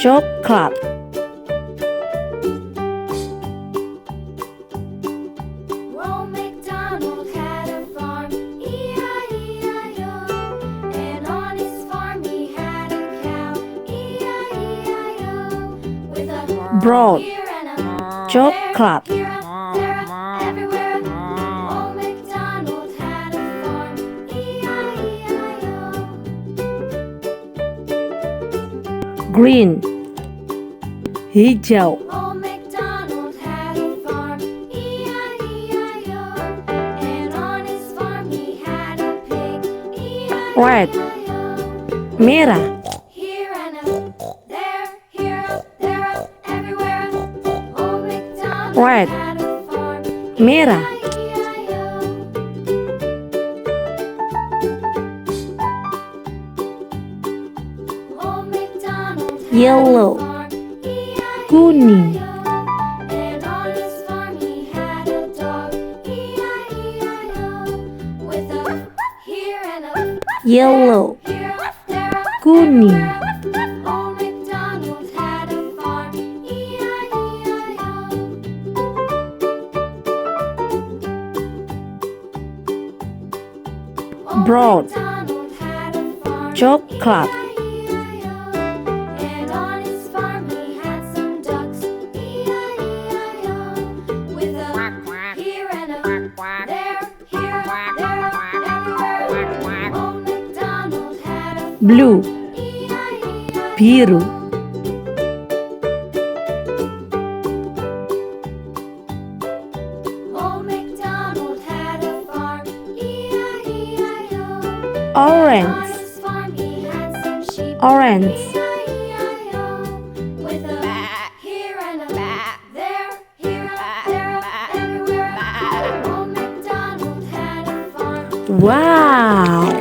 coklat. Old MacDonald had a farm, E-I-E-I-O. And on his farm he had a cow, E-I-E-I-O. With a Broad here and a coklat. there, here a there, a everywhere. Old MacDonald had a farm, E-I-E-I-O. Green hijau. Old MacDonald had a farm, E-I-E-I-O. And on his farm he had a pig, Red E-I-E-I-O. merah. Here and a there, here a there, a everywhere. Old MacDonald Red had a farm, merah. E-I-E-I-O. Old MacDonald had Yellow a farm, E-I-E-I-O. kuning. And on his farm he had a dog, E-I-E-I-O. With a here and a Yellow here, there, kuning. everywhere. Old MacDonald had a farm, E-I-E-I-O. Old Broad MacDonald had a farm, coklat. E-I-E-I-O. And on his farm he had some ducks, E-I-E-I-O. With a here and a there, here, there, everywhere. Old MacDonald had a farm, Blue E-I-E-I-O. biru. Old MacDonald had a farm, E-I-E-I-O. On Orange his farm he had some sheep, orange. E-I-E-I-O. With a here and a there, here, there, everywhere. Old MacDonald had a farm, Wow.